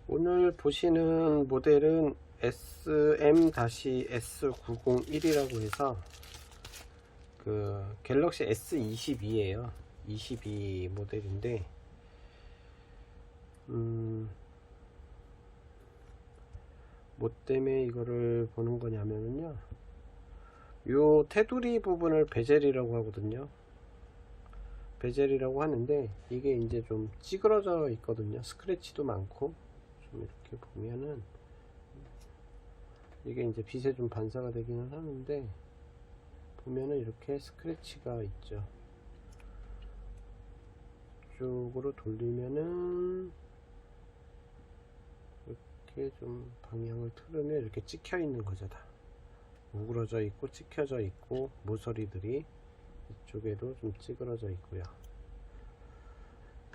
오늘 보시는 모델은 SM-S901이라고 해서 그 갤럭시 S22예요. 22 모델인데 뭐 때문에 이거를 보는 거냐면요, 요 테두리 부분을 베젤이라고 하거든요. 베젤이라고 하는데 이게 이제 좀 찌그러져 있거든요. 스크래치도 많고. 좀 이렇게 보면은 이게 이제 빛에 좀 반사가 되기는 하는데, 보면은 이렇게 스크래치가 있죠. 이쪽으로 돌리면은 이렇게 좀 방향을 틀으면 이렇게 찍혀 있는 거죠. 다 우그러져 있고 찍혀져 있고, 모서리들이 이쪽에도 좀 찌그러져 있고요.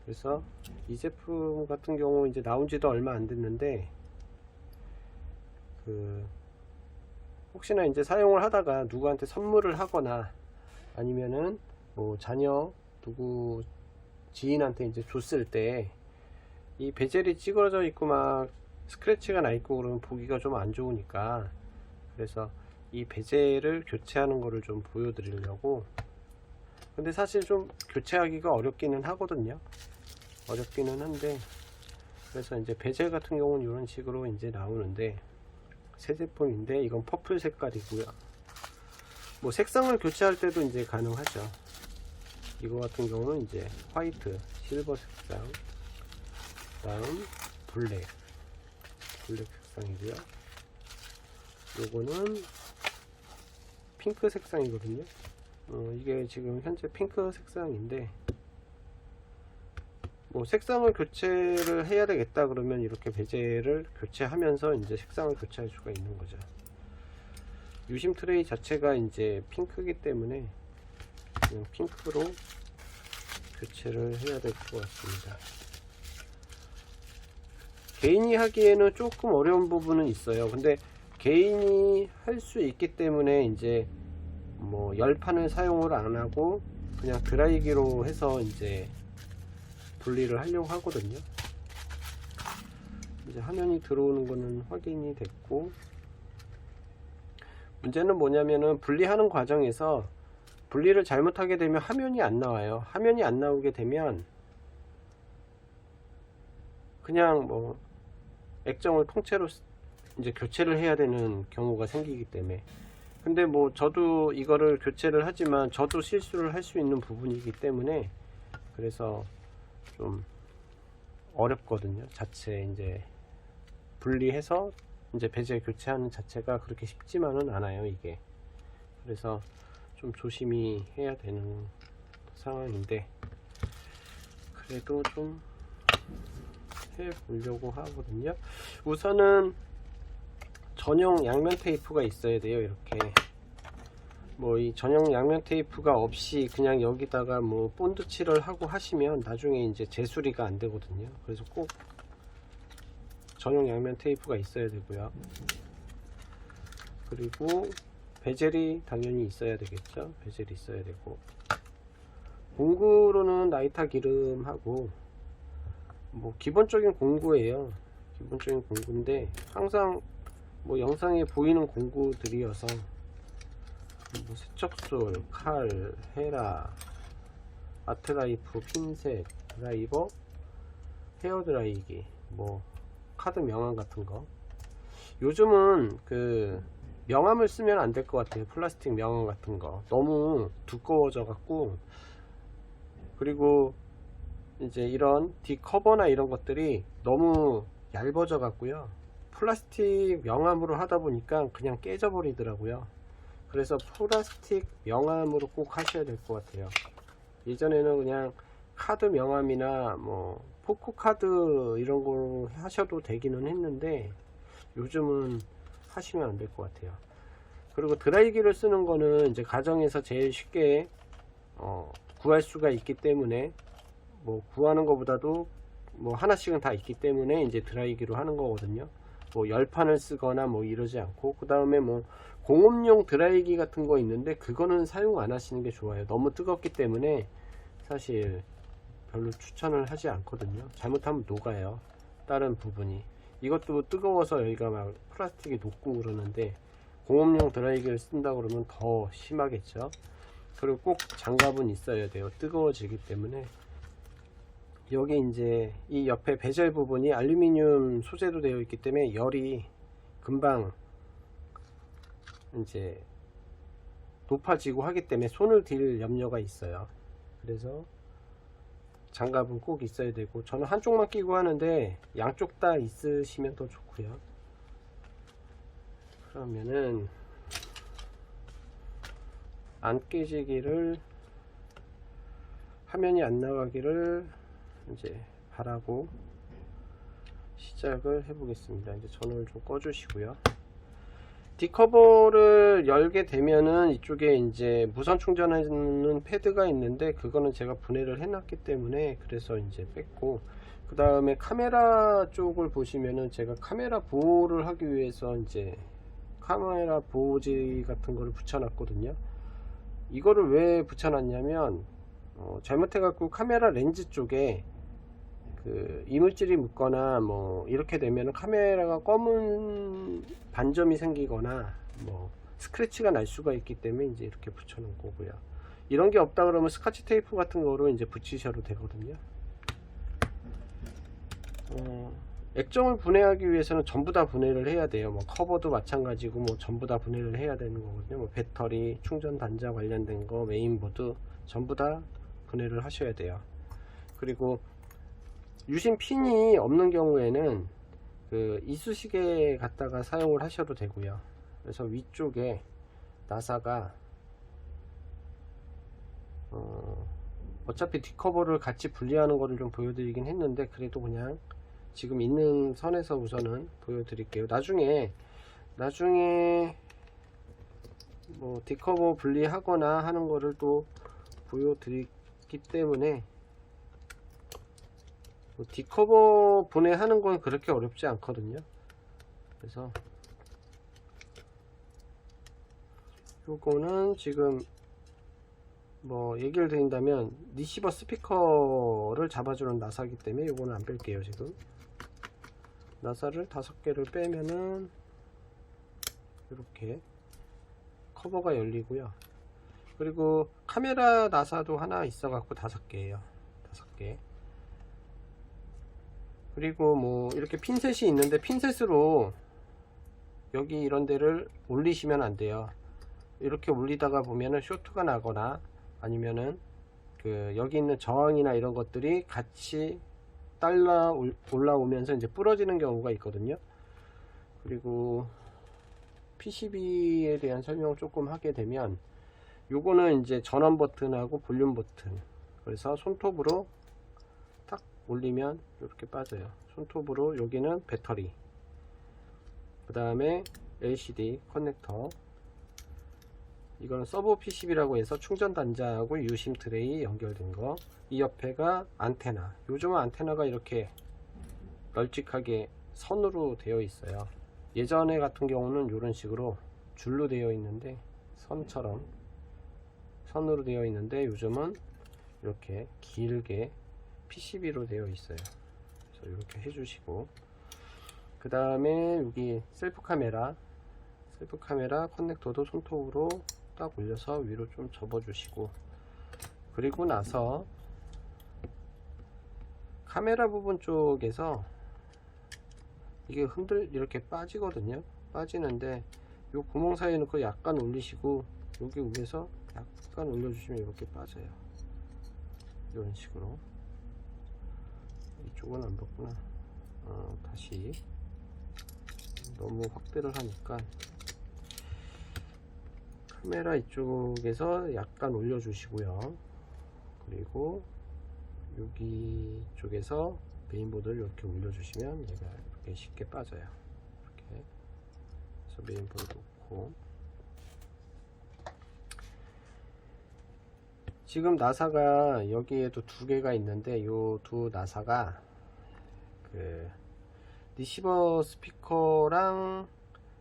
그래서 이 제품 같은 경우 이제 나온 지도 얼마 안 됐는데, 혹시나 이제 사용을 하다가 누구한테 선물을 하거나 아니면은 뭐 자녀 누구 지인한테 이제 줬을 때 이 베젤이 찌그러져 있고 막 스크래치가 나 있고 그러면 보기가 좀 안 좋으니까, 그래서 이 베젤을 교체하는 거를 좀 보여드리려고. 근데 사실 좀 교체하기가 어렵기는 하거든요. 어렵기는 한데, 그래서 이제 베젤 같은 경우는 이런 식으로 이제 나오는데, 새 제품인데 이건 퍼플 색깔이고요. 뭐 색상을 교체할 때도 이제 가능하죠. 이거 같은 경우는 이제 화이트, 실버 색상, 다음 블랙 색상이고요. 요거는 핑크 색상이거든요. 이게 지금 현재 핑크 색상인데, 뭐 색상을 교체를 해야 되겠다 그러면 이렇게 베젤을 교체하면서 이제 색상을 교체할 수가 있는 거죠. 유심 트레이 자체가 이제 핑크이기 때문에 그냥 핑크로 교체를 해야 될 것 같습니다. 개인이 하기에는 조금 어려운 부분은 있어요. 근데 개인이 할 수 있기 때문에 이제 뭐 열판을 사용을 안 하고 그냥 드라이기로 해서 이제 분리를 하려고 하거든요. 이제 화면이 들어오는 거는 확인이 됐고, 문제는 뭐냐면은 분리하는 과정에서 분리를 잘못하게 되면 화면이 안 나와요. 화면이 안 나오게 되면 그냥 뭐 액정을 통째로 이제 교체를 해야 되는 경우가 생기기 때문에. 근데 뭐 저도 이거를 교체를 하지만 저도 실수를 할 수 있는 부분이기 때문에, 그래서 좀 어렵거든요. 자체 이제 분리해서 이제 베젤 교체하는 자체가 그렇게 쉽지만은 않아요, 이게. 그래서 좀 조심히 해야 되는 상황인데, 그래도 좀 해보려고 하거든요. 우선은 전용 양면 테이프가 있어야 돼요. 이렇게 뭐 이 전용 양면 테이프가 없이 그냥 여기다가 뭐 본드 칠을 하고 하시면 나중에 이제 재수리가 안 되거든요. 그래서 꼭 전용 양면 테이프가 있어야 되고요. 그리고 베젤이 당연히 있어야 되겠죠. 베젤이 있어야 되고, 공구로는 나이타 기름하고 뭐 기본적인 공구예요. 기본적인 공구인데 항상 뭐 영상에 보이는 공구들이어서 뭐 세척솔, 칼, 헤라, 아트라이프, 핀셋, 드라이버, 헤어드라이기, 뭐 카드 명암 같은 거. 요즘은 그 명암을 쓰면 안 될 것 같아요. 플라스틱 명암 같은 거 너무 두꺼워져 갖고, 그리고 이제 이런 뒷커버나 이런 것들이 너무 얇아져 갖고요, 플라스틱 명암으로 하다 보니까 그냥 깨져 버리더라고요. 그래서 플라스틱 명암으로 꼭 하셔야 될 것 같아요. 예전에는 그냥 카드 명암이나 뭐 포크 카드 이런 거 하셔도 되기는 했는데, 요즘은 하시면 안 될 것 같아요. 그리고 드라이기를 쓰는 거는 이제 가정에서 제일 쉽게 구할 수가 있기 때문에, 뭐 구하는 것보다도 뭐 하나씩은 다 있기 때문에 이제 드라이기로 하는 거거든요. 뭐 열판을 쓰거나 뭐 이러지 않고. 그 다음에 뭐 공업용 드라이기 같은 거 있는데 그거는 사용 안 하시는 게 좋아요. 너무 뜨겁기 때문에 사실 별로 추천을 하지 않거든요. 잘못하면 녹아요, 다른 부분이. 이것도 뜨거워서 여기가 막 플라스틱이 녹고 그러는데 공업용 드라이기를 쓴다 그러면 더 심하겠죠. 그리고 꼭 장갑은 있어야 돼요. 뜨거워지기 때문에. 여기 이제 이 옆에 베젤 부분이 알루미늄 소재로 되어 있기 때문에 열이 금방 이제 높아지고 하기 때문에 손을 댈 염려가 있어요. 그래서 장갑은 꼭 있어야 되고, 저는 한쪽만 끼고 하는데 양쪽 다 있으시면 더 좋고요. 그러면은 안 깨지기를, 화면이 안 나가기를 이제 바라고 시작을 해 보겠습니다. 이제 전원을 좀 꺼 주시고요. D커버를 열게 되면은 이쪽에 이제 무선 충전하는 패드가 있는데, 그거는 제가 분해를 해 놨기 때문에 그래서 이제 뺐고, 그 다음에 카메라 쪽을 보시면은 제가 카메라 보호를 하기 위해서 이제 카메라 보호지 같은 거를 붙여 놨거든요. 이거를 왜 붙여 놨냐면 잘못해 갖고 카메라 렌즈 쪽에 그 이물질이 묻거나 뭐 이렇게 되면 카메라가 검은 반점이 생기거나 뭐 스크래치가 날 수가 있기 때문에 이제 이렇게 붙여 놓은 거고요. 이런 게 없다 그러면 스카치 테이프 같은 거로 이제 붙이셔도 되거든요. 액정을 분해하기 위해서는 전부 다 분해를 해야 돼요. 뭐 커버도 마찬가지고 뭐 전부 다 분해를 해야 되는 거거든요. 뭐 배터리, 충전 단자 관련된 거, 메인보드 전부 다 분해를 하셔야 돼요. 그리고 유심 핀이 없는 경우에는 그 이쑤시개 갖다가 사용을 하셔도 되고요. 그래서 위쪽에 나사가 어차피 뒷커버를 같이 분리하는 거를 좀 보여드리긴 했는데, 그래도 그냥 지금 있는 선에서 우선은 보여드릴게요. 나중에 뭐 뒷커버 분리하거나 하는 거를 또 보여드리기 때문에, 뒷커버 분해하는 건 그렇게 어렵지 않거든요. 그래서 요거는 지금 뭐 얘기를 드린다면 리시버 스피커를 잡아주는 나사기 때문에 요거는 안 뺄게요. 지금 나사를 5개를 빼면은 이렇게 커버가 열리고요. 그리고 카메라 나사도 하나 있어 갖고 5개예요. 5개. 그리고 뭐 이렇게 핀셋이 있는데, 핀셋으로 여기 이런 데를 올리시면 안 돼요. 이렇게 올리다가 보면은 쇼트가 나거나 아니면은 그 여기 있는 저항이나 이런 것들이 같이 딸라 올라오면서 이제 부러지는 경우가 있거든요. 그리고 PCB에 대한 설명을 조금 하게 되면, 요거는 이제 전원 버튼하고 볼륨 버튼, 그래서 손톱으로 딱 올리면 이렇게 빠져요. 손톱으로. 여기는 배터리, 그 다음에 LCD 커넥터, 이거는 서버 PCB라고 해서 충전 단자하고 유심 트레이 연결된 거. 이 옆에가 안테나. 요즘은 안테나가 이렇게 널찍하게 선으로 되어 있어요. 예전에 같은 경우는 이런 식으로 줄로 되어 있는데, 선처럼 선으로 되어 있는데, 요즘은 이렇게 길게 PCB로 되어 있어요. 그래서 이렇게 해주시고, 그 다음에 여기 셀프 카메라 커넥터도 손톱으로 딱 올려서 위로 좀 접어 주시고, 그리고 나서 카메라 부분 쪽에서 이게 이렇게 빠지거든요. 빠지는데 요 구멍 사이에 넣고 약간 올리시고, 여기 위에서 약간 올려주시면 이렇게 빠져요. 이런 식으로. 이쪽은 안 봤구나. 다시 너무 확대를 하니까 카메라 이쪽에서 약간 올려주시고요. 그리고 여기 쪽에서 메인보드를 이렇게 올려주시면 얘가 이렇게 쉽게 빠져요. 이렇게. 그래서 메인보드 놓고, 지금 나사가 여기에도 2개가 있는데, 요 두 나사가 그 리시버 스피커랑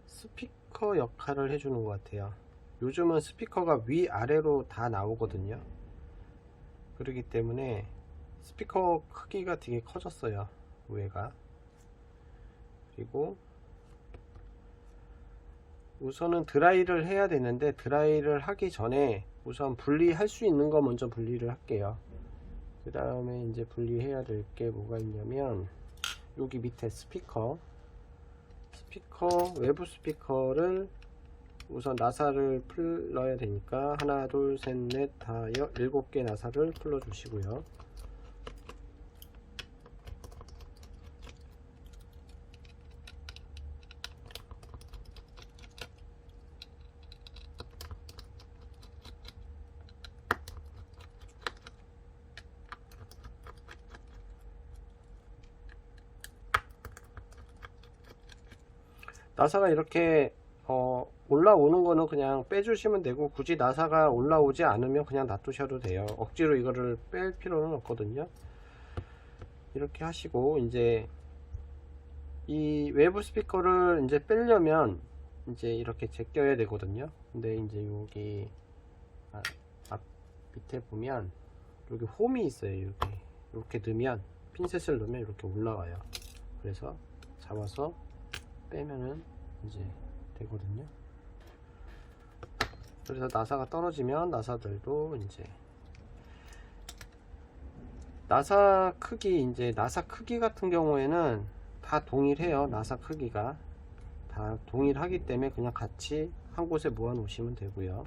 스피커 역할을 해주는 것 같아요. 요즘은 스피커가 위아래로 다 나오거든요. 그렇기 때문에 스피커 크기가 되게 커졌어요. 위에가. 그리고 우선은 드라이를 해야 되는데, 드라이를 하기 전에 우선 분리할 수 있는 거 먼저 분리를 할게요. 그 다음에 이제 분리해야 될 게 뭐가 있냐면, 여기 밑에 스피커, 외부 스피커를 우선 나사를 풀러야 되니까 하나 둘 셋 넷 다 7개 나사를 풀러 주시고요. 나사가 이렇게 올라오는 거는 그냥 빼주시면 되고, 굳이 나사가 올라오지 않으면 그냥 놔두셔도 돼요. 억지로 이거를 뺄 필요는 없거든요. 이렇게 하시고, 이제 이 외부 스피커를 이제 빼려면 이제 이렇게 제껴야 되거든요. 근데 이제 여기 앞 밑에 보면 여기 홈이 있어요. 여기 이렇게 넣으면, 핀셋을 넣으면 이렇게 올라와요. 그래서 잡아서 빼면은 이제 되거든요. 그래서 나사가 떨어지면 나사들도 이제 나사 크기 같은 경우에는 다 동일해요. 나사 크기가 다 동일하기 때문에 그냥 같이 한 곳에 모아 놓으시면 되고요.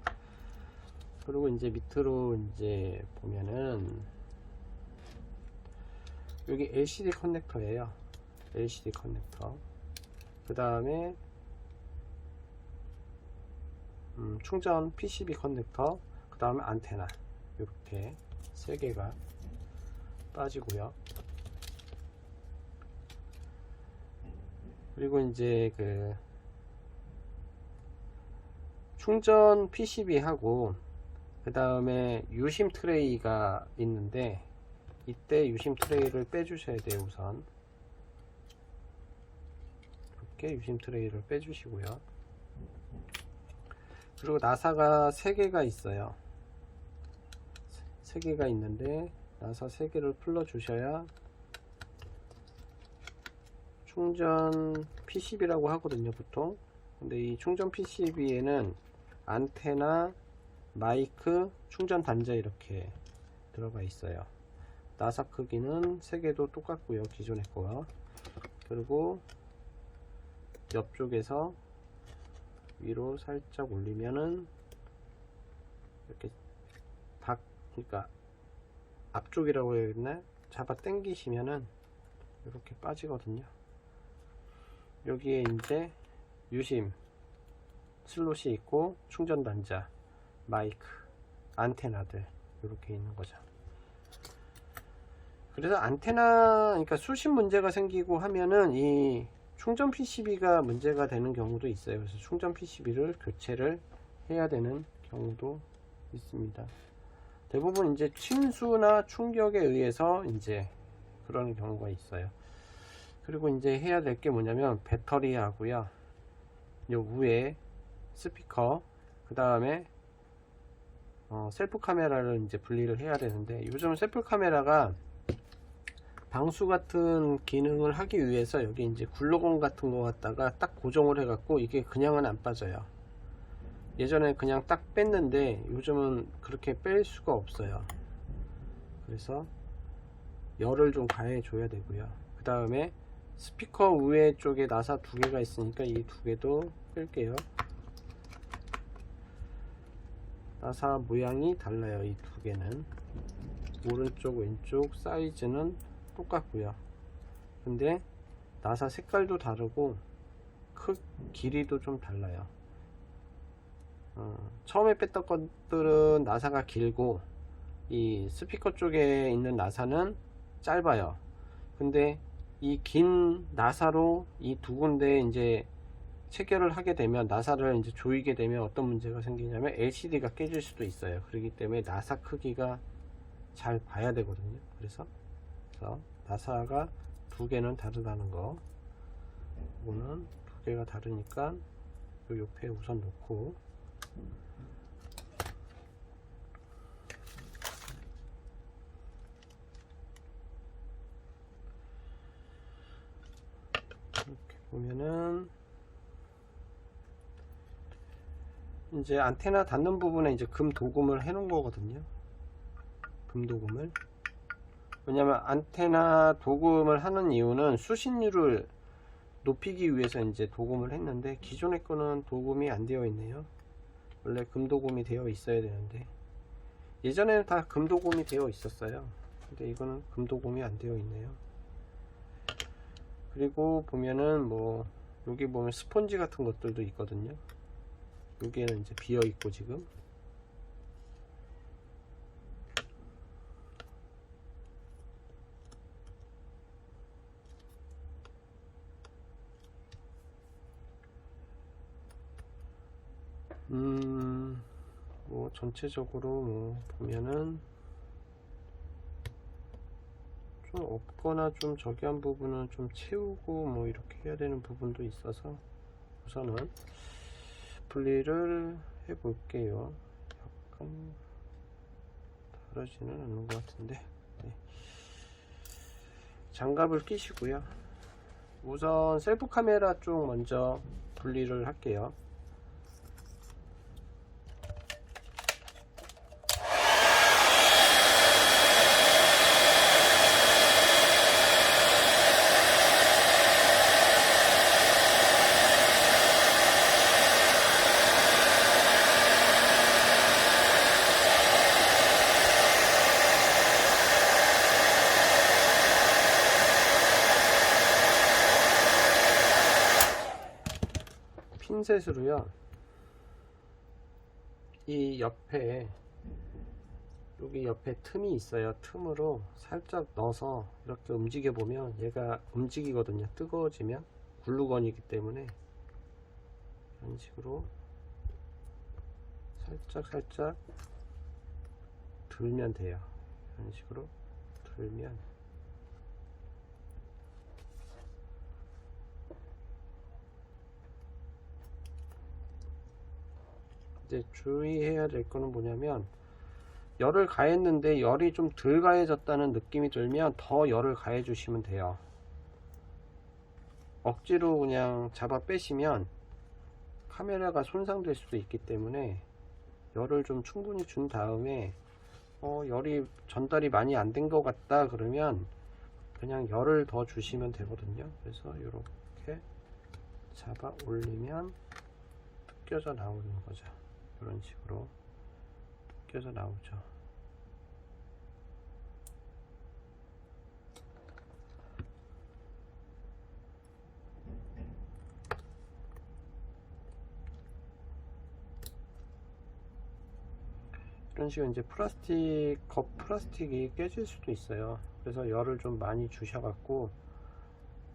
그리고 이제 밑으로 이제 보면은 여기 LCD 커넥터예요. LCD 커넥터. 그 다음에 충전 PCB 커넥터, 그 다음에 안테나, 이렇게 3개가 빠지고요. 그리고 이제 그 충전 PCB 하고, 그 다음에 유심 트레이가 있는데, 이때 유심 트레이를 빼주셔야 돼요. 우선 이렇게 유심 트레이를 빼주시고요. 그리고 나사가 3개가 있어요. 3개가 있는데, 나사 3개를 풀러 주셔야 충전 PCB라고 하거든요, 보통. 근데 이 충전 PCB에는 안테나, 마이크, 충전 단자 이렇게 들어가 있어요. 나사 크기는 3개도 똑같고요, 기존의 거와. 그리고 옆쪽에서 위로 살짝 올리면은 이렇게 그러니까 앞쪽이라고 해야겠나? 잡아 당기시면은 이렇게 빠지거든요. 여기에 이제 유심 슬롯이 있고, 충전 단자, 마이크, 안테나들 이렇게 있는 거죠. 그래서 안테나, 그러니까 수신 문제가 생기고 하면은 이 충전 PCB가 문제가 되는 경우도 있어요. 그래서 충전 PCB를 교체를 해야 되는 경우도 있습니다. 대부분 이제 침수나 충격에 의해서 이제 그런 경우가 있어요. 그리고 이제 해야 될 게 뭐냐면, 배터리하고요, 요 위에 스피커, 그 다음에 셀프 카메라를 이제 분리를 해야 되는데, 요즘 셀프 카메라가 방수 같은 기능을 하기 위해서 여기 이제 굴러공 같은 거 갖다가 딱 고정을 해 갖고, 이게 그냥은 안 빠져요. 예전에 그냥 딱 뺐는데 요즘은 그렇게 뺄 수가 없어요. 그래서 열을 좀 가해 줘야 되고요. 그 다음에 스피커 위에 쪽에 나사 2개가 있으니까 이 2개도 뺄게요. 나사 모양이 달라요. 이 2개는 오른쪽 왼쪽 사이즈는 똑같고요. 근데 나사 색깔도 다르고 길이도 좀 달라요. 처음에 뺐던 것들은 나사가 길고, 이 스피커 쪽에 있는 나사는 짧아요. 근데 이 긴 나사로 이 2군데 이제 체결을 하게 되면, 나사를 이제 조이게 되면 어떤 문제가 생기냐면 LCD가 깨질 수도 있어요. 그렇기 때문에 나사 크기가 잘 봐야 되거든요. 그래서 나사가 2개는 다르다는 거, 이거는 2개가 다르니까 요 옆에 우선 놓고, 이렇게 보면은 이제 안테나 닿는 부분에 이제 금 도금을 해 놓은 거거든요. 금 도금을. 왜냐면 안테나 도금을 하는 이유는 수신율을 높이기 위해서 이제 도금을 했는데, 기존의 거는 도금이 안 되어 있네요. 원래 금 도금이 되어 있어야 되는데, 예전에는 다 금 도금이 되어 있었어요. 근데 이거는 금 도금이 안 되어 있네요. 그리고 보면은 뭐 여기 보면 스펀지 같은 것들도 있거든요. 여기에는 이제 비어 있고 지금 뭐 전체적으로 뭐 보면은 좀 없거나 좀 저기 한 부분은 좀 채우고 뭐 이렇게 해야 되는 부분도 있어서 우선은 분리를 해 볼게요. 약간 다르지는 않는 것 같은데. 네. 장갑을 끼시고요. 우선 셀프 카메라 쪽 먼저 분리를 할게요. 핀셋으로요, 이 옆에 여기 옆에 틈이 있어요. 틈으로 살짝 넣어서 이렇게 움직여 보면 얘가 움직이거든요. 뜨거워지면 글루건이기 때문에 이런 식으로 살짝 들면 돼요. 이런 식으로 들면 이제 주의해야 될 거는 뭐냐면, 열을 가했는데 열이 좀 덜 가해졌다는 느낌이 들면 더 열을 가해 주시면 돼요. 억지로 그냥 잡아 빼시면 카메라가 손상될 수도 있기 때문에 열을 좀 충분히 준 다음에 열이 전달이 많이 안 된 것 같다 그러면 그냥 열을 더 주시면 되거든요. 그래서 이렇게 잡아 올리면 뜯겨져 나오는 거죠. 이런 식으로 뜯겨져 나오죠. 이런 식으로 이제 겉 플라스틱이 깨질 수도 있어요. 그래서 열을 좀 많이 주셔갖고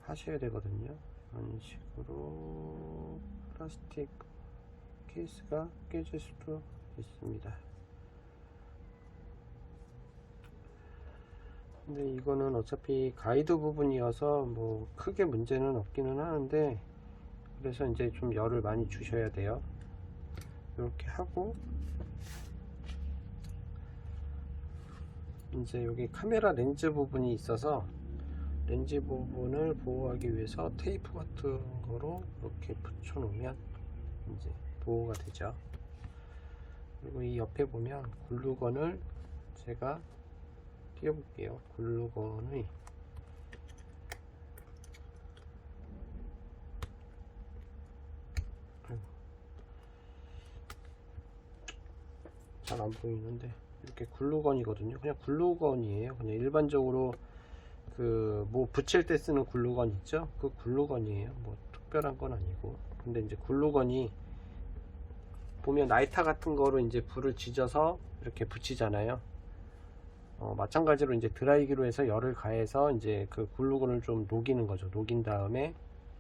하셔야 되거든요. 이런 식으로 플라스틱 케이스가 깨질 수도 있습니다. 근데 이거는 어차피 가이드 부분이어서 뭐 크게 문제는 없기는 하는데, 그래서 이제 좀 열을 많이 주셔야 돼요. 이렇게 하고 이제 여기 카메라 렌즈 부분이 있어서 렌즈 부분을 보호하기 위해서 테이프 같은 거로 이렇게 붙여 놓으면 이제 보호가 되죠. 그리고 이 옆에 보면 글루건을 제가 띄워 볼게요. 글루건이 잘 안 보이는데 이렇게 글루건이거든요. 그냥 글루건이에요. 그냥 일반적으로 그 뭐 붙일 때 쓰는 글루건 있죠? 그 글루건이에요. 뭐 특별한 건 아니고. 근데 이제 글루건이 보면 라이터 같은 거로 이제 불을 지져서 이렇게 붙이잖아요. 마찬가지로 이제 드라이기로 해서 열을 가해서 이제 그 글루건을 좀 녹이는 거죠. 녹인 다음에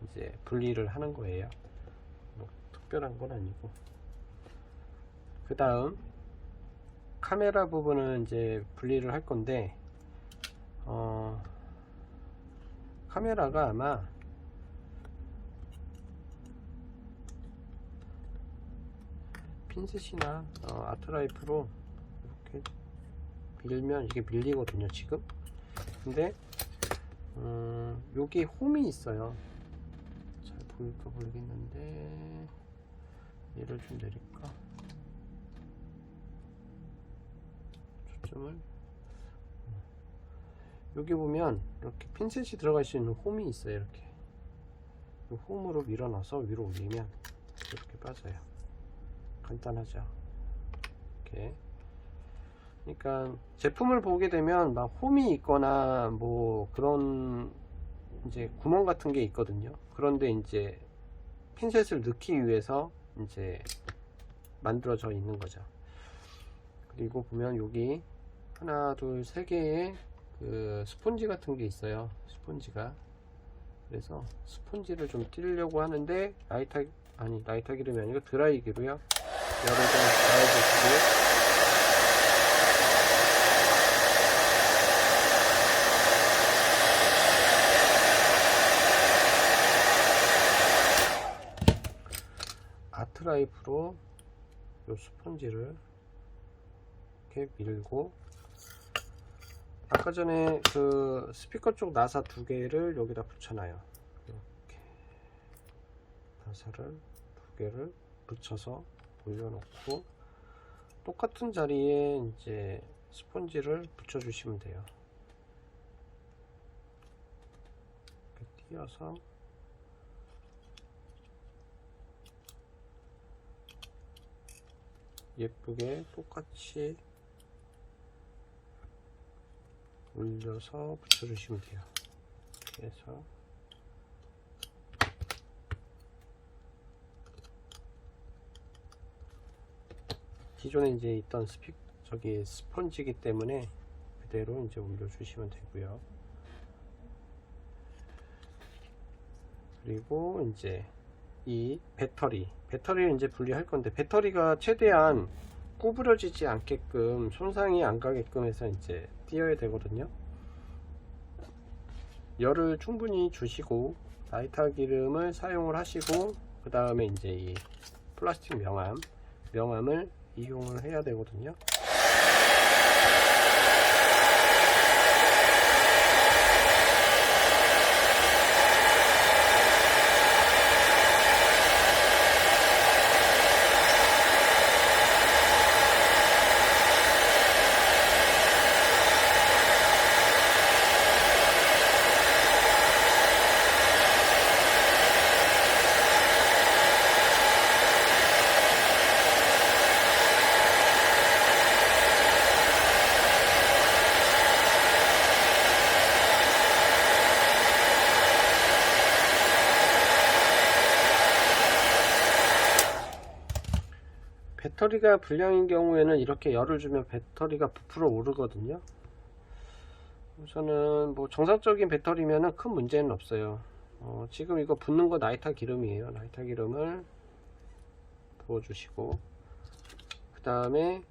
이제 분리를 하는 거예요. 뭐 특별한 건 아니고. 그 다음 카메라 부분은 이제 분리를 할 건데, 카메라가 아마 핀셋이나 아트라이프로 이렇게 밀면 이게 밀리거든요 지금. 근데 여기 홈이 있어요. 자, 보일까 모르겠는데 얘를 좀 내릴까? 초점을 여기 보면 이렇게 핀셋이 들어갈 수 있는 홈이 있어요. 이렇게 이 홈으로 밀어넣어서 위로 올리면 이렇게 빠져요. 간단하죠. 이렇게. 그러니까 제품을 보게 되면 막 홈이 있거나 뭐 그런 이제 구멍 같은 게 있거든요. 그런데 이제 핀셋을 넣기 위해서 이제 만들어져 있는 거죠. 그리고 보면 여기 하나 둘 세 개의 그 스폰지 같은 게 있어요. 스폰지가. 그래서 스폰지를 좀 띄려고 하는데 라이터 기름이 아니고 드라이기로요. 열을 좀 가해주시고 아트라이프로 요 스펀지를 이렇게 밀고 아까 전에 그 스피커 쪽 나사 두 개를 여기다 붙여놔요. 이렇게 나사를 두 개를 붙여서 올려놓고 똑같은 자리에 이제 스펀지를 붙여주시면 돼요. 이렇게 띄어서 예쁘게 똑같이 올려서 붙여주시면 돼요. 이렇게 해서 기존에 이제 있던 스펀지이기 때문에 그대로 이제 올려주시면 되고요. 그리고 이제 이 배터리를 이제 분리할 건데 배터리가 최대한 구부러지지 않게끔 손상이 안 가게끔 해서 이제 띄어야 되거든요. 열을 충분히 주시고 라이터 기름을 사용을 하시고 그 다음에 이제 이 플라스틱 명암을 이용을 해야 되거든요. 배터리가 불량인 경우에는 이렇게 열을 주면 배터리가 부풀어 오르거든요. 우선은 뭐 정상적인 배터리면은 큰 문제는 없어요. 지금 이거 붓는 거 라이터 기름이에요. 라이터 기름을 부어주시고 그 다음에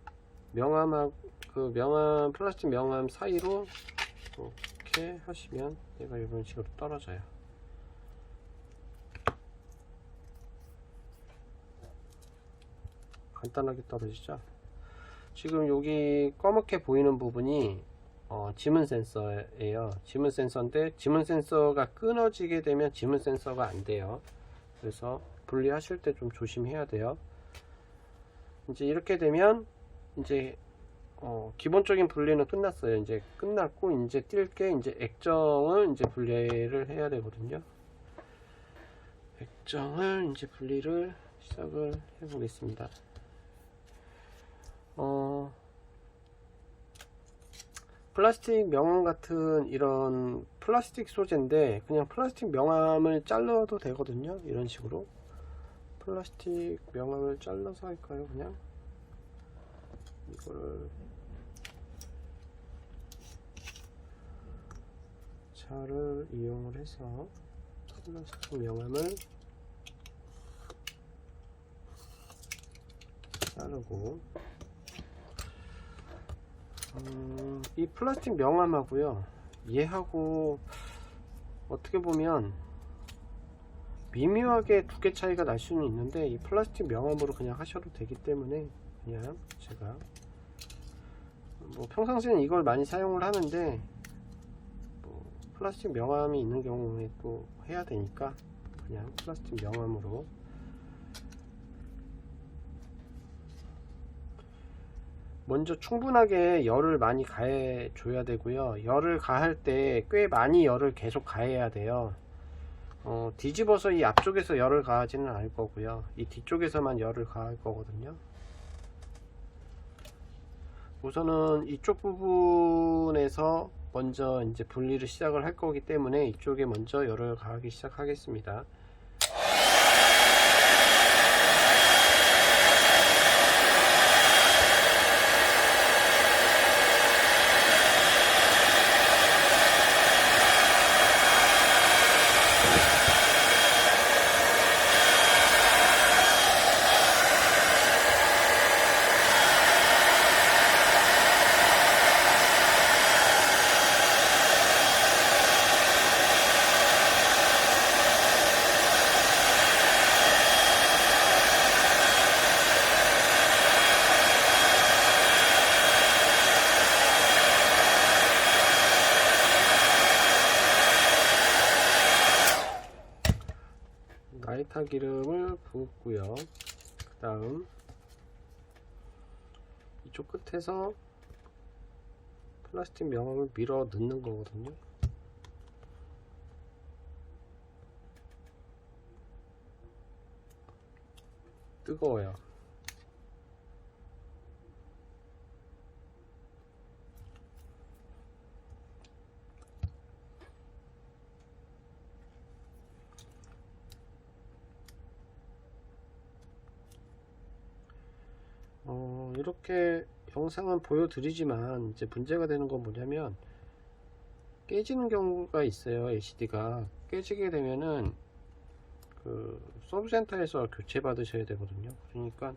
플라스틱 명암 사이로 이렇게 하시면 얘가 이런 식으로 떨어져요. 간단하게 떨어지죠. 지금 여기 검게 보이는 부분이 지문 센서예요. 지문 센서인데 지문 센서가 끊어지게 되면 지문 센서가 안 돼요. 그래서 분리하실 때 좀 조심해야 돼요. 이제 이렇게 되면 이제 기본적인 분리는 끝났어요. 이제 끝났고 이제 뛸 게 이제 액정을 이제 분리를 해야 되거든요. 액정을 이제 분리를 시작을 해 보겠습니다. 플라스틱 명암 같은 이런 플라스틱 소재인데 그냥 플라스틱 명암을 잘라도 되거든요. 이런 식으로 플라스틱 명암을 잘라서 할까요? 그냥 이거를 자를 이용을 해서 플라스틱 명암을 자르고 이 플라스틱 명암하고요 얘하고 어떻게 보면 미묘하게 두께 차이가 날 수는 있는데 이 플라스틱 명암으로 그냥 하셔도 되기 때문에 그냥 제가 뭐 평상시에는 이걸 많이 사용을 하는데 뭐 플라스틱 명암이 있는 경우에 또 해야 되니까 그냥 플라스틱 명암으로. 먼저 충분하게 열을 많이 가해 줘야 되고요. 열을 가할 때 꽤 많이 열을 계속 가해야 돼요. 뒤집어서 이 앞쪽에서 열을 가하지는 않을 거고요. 이 뒤쪽에서만 열을 가할 거거든요. 우선은 이쪽 부분에서 먼저 이제 분리를 시작을 할 거기 때문에 이쪽에 먼저 열을 가하기 시작하겠습니다. 라이터 기름을 붓고요. 그 다음 이쪽 끝에서 플라스틱 명암을 밀어 넣는 거거든요. 뜨거워요. 이렇게 영상은 보여드리지만 이제 문제가 되는 건 뭐냐면 깨지는 경우가 있어요. LCD가 깨지게 되면은 그 서브센터에서 교체 받으셔야 되거든요. 그러니까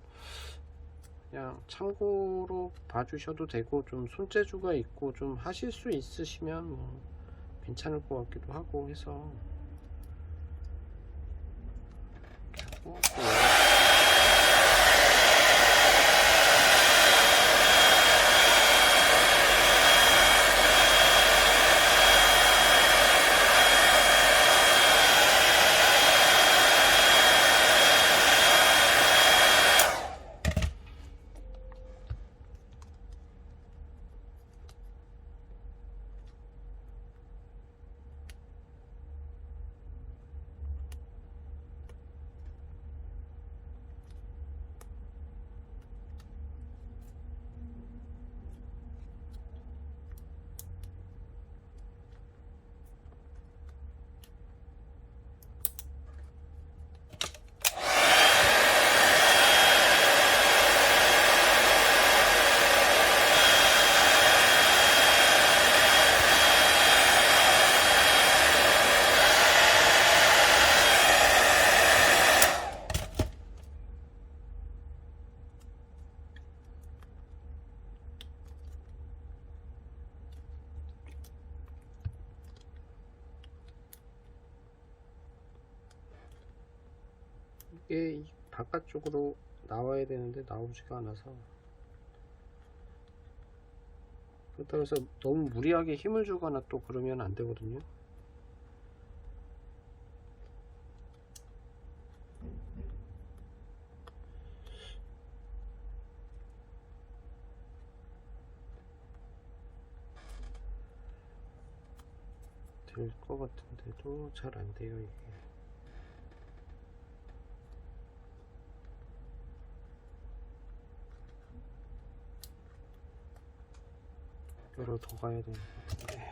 그냥 참고로 봐주셔도 되고, 좀 손재주가 있고 좀 하실 수 있으시면 뭐 괜찮을 것 같기도 하고 해서 이렇게 하고 이게 바깥쪽으로 나와야 되는데 나오지가 않아서, 그렇다고 해서 너무 무리하게 힘을 주거나 또 그러면 안 되거든요. 될 것 같은데도 잘 안 돼요, 이게. 열을 더 가야 되는 것 같은데.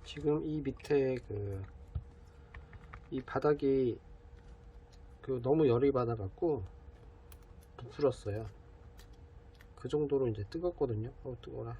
지금 이 밑에 이 바닥이 너무 열이 받아 갖고 부풀었어요. 그 정도로 이제 뜨겁거든요. 뜨거워라.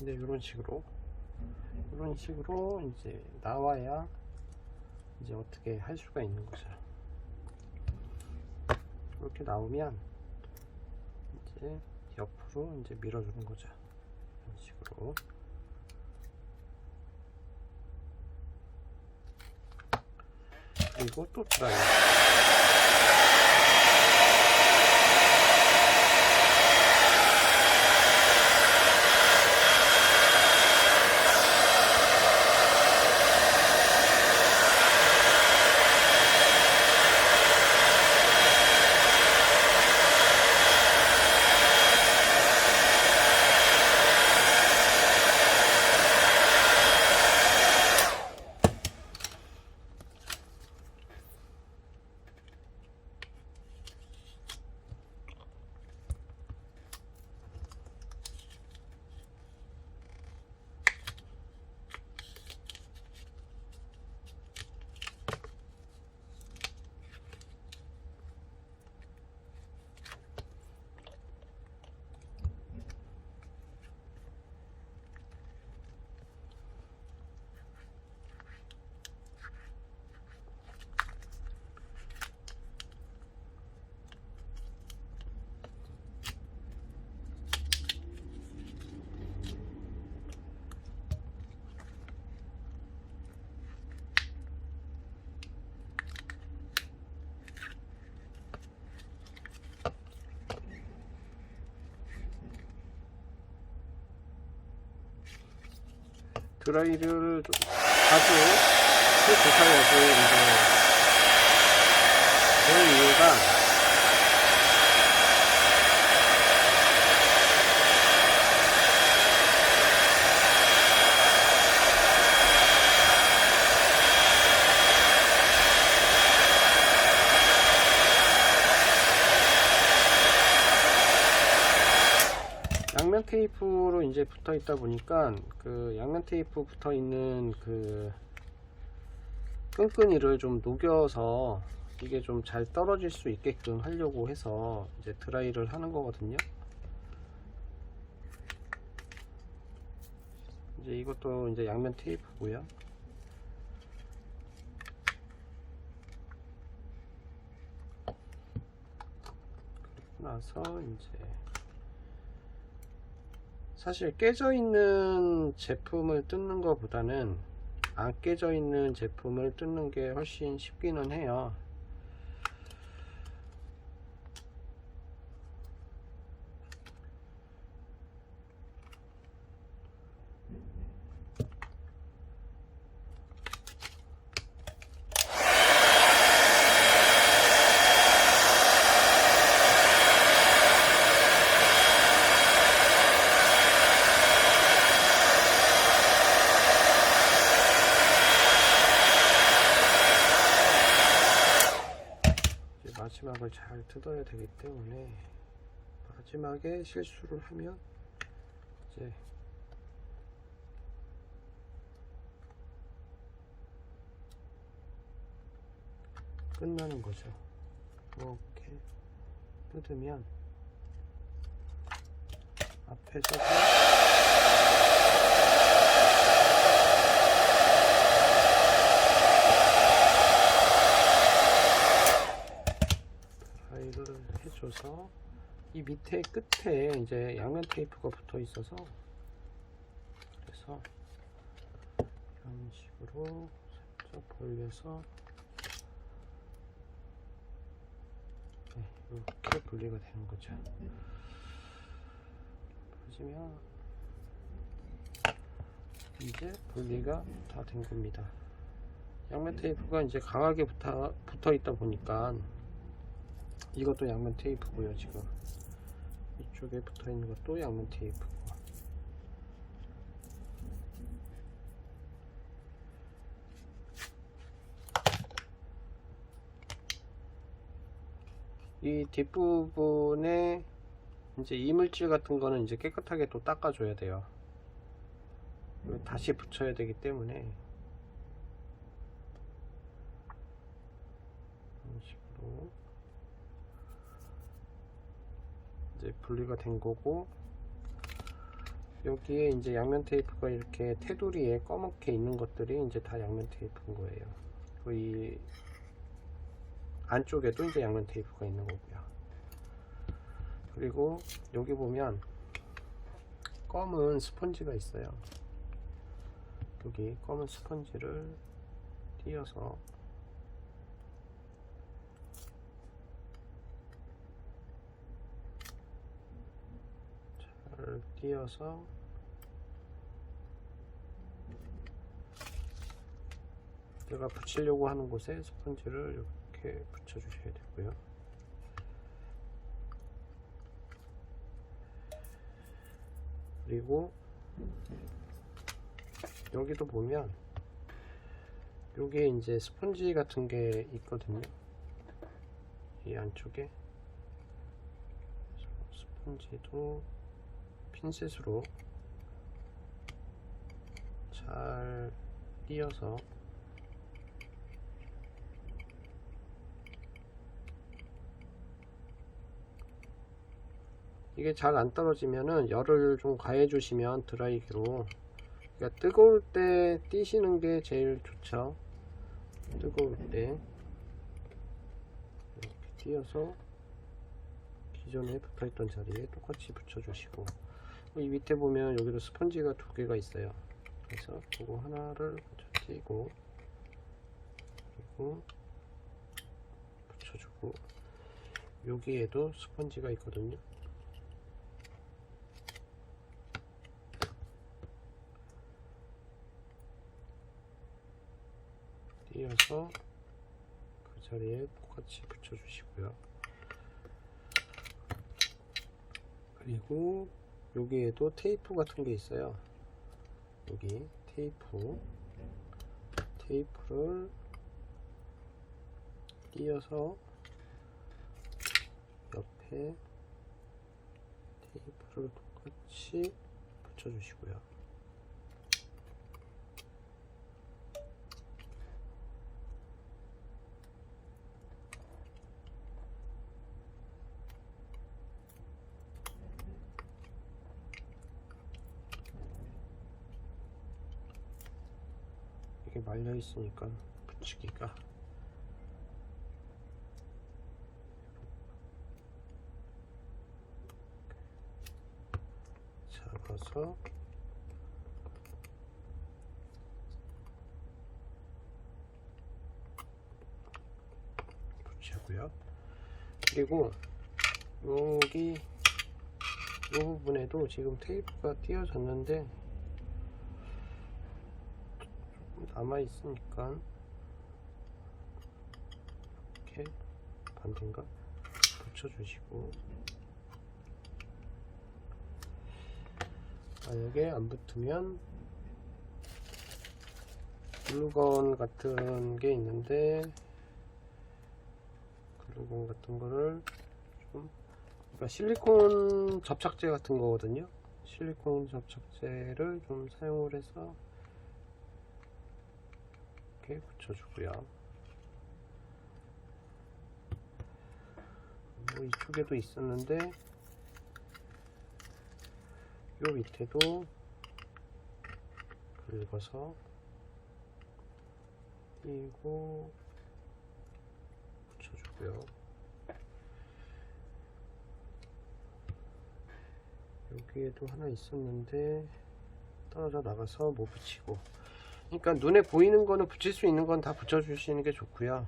이제 이런 식으로 이제 나와야 이제 어떻게 할 수가 있는 거죠. 이렇게 나오면 이제 옆으로 이제 밀어주는 거죠. 이런 식으로. 그리고 또 드라이어. 드라이를 좀 자주 해주셔야지 이제 그런 이유가 양면 테이프로 이제 붙어 있다 보니까 그 양면 테이프 붙어 있는 그 끈끈이를 좀 녹여서 이게 좀 잘 떨어질 수 있게끔 하려고 해서 이제 드라이를 하는 거거든요. 이제 이것도 이제 양면 테이프고요. 그리고 나서 이제 사실 깨져 있는 제품을 뜯는 것보다는 안 깨져 있는 제품을 뜯는 게 훨씬 쉽기는 해요. 마지막을 잘 뜯어야 되기 때문에 마지막에 실수를 하면 이제 끝나는 거죠. 이렇게 뜯으면 앞에서도 해줘서 이 밑에 끝에 이제 양면 테이프가 붙어 있어서 그래서 이런 식으로 살짝 벌려서 네, 이렇게 분리가 되는 거죠. 보시면 이제 분리가 다 된 겁니다. 양면 테이프가 이제 강하게 붙어 있다 보니까 이것도 양면 테이프고요. 지금 이쪽에 붙어 있는 것도 양면 테이프고 이 뒷부분에 이제 이물질 같은 거는 이제 깨끗하게 또 닦아줘야 돼요. 다시 붙여야 되기 때문에 이런 식으로 이제 분리가 된 거고, 여기에 이제 양면 테이프가 이렇게 테두리에 검게 있는 것들이 이제 다 양면 테이프인 거예요. 이 안쪽에도 이제 양면 테이프가 있는 거고요. 그리고 여기 보면 검은 스펀지가 있어요. 여기 검은 스펀지를 띄어서 잘 띄어서 내가 붙이려고 하는 곳에 스펀지를 이렇게 붙여 주셔야 되고요. 그리고 여기도 보면 요게 이제 스펀지 같은 게 있거든요. 이 안쪽에 스펀지도 핀셋으로 잘 띄어서 이게 잘 안 떨어지면은 열을 좀 가해 주시면 드라이기로, 그러니까 뜨거울 때 띄시는 게 제일 좋죠. 뜨거울 때 이렇게 띄어서 기존에 붙어있던 자리에 똑같이 붙여주시고, 이 밑에 보면 여기도 스펀지가 두 개가 있어요. 그래서 그거 하나를 먼저 띄고 그리고 붙여주고, 여기에도 스펀지가 있거든요. 띄어서 그 자리에 똑같이 붙여주시고요. 그리고 여기에도 테이프 같은 게 있어요. 여기 테이프를 띄어서 옆에 테이프를 똑같이 붙여주시고요. 이게 말려 있으니까 붙이기가 잡아서 붙이고요. 그리고 여기 이 부분에도 지금 테이프가 띄어졌는데 남아 있으니까 이렇게 반대인가 붙여주시고, 만약에 안 붙으면 글루건 같은 게 있는데, 글루건 같은 거를 좀, 그러니까 실리콘 접착제 같은 거거든요. 실리콘 접착제를 좀 사용을 해서 이렇게 붙여주고요. 뭐 이쪽에도 있었는데 요 밑에도 긁어서 띄고 붙여주고요. 여기에도 하나 있었는데 떨어져 나가서 못 붙이고, 그러니까 눈에 보이는 거는 붙일 수 있는 건 다 붙여주시는 게 좋고요.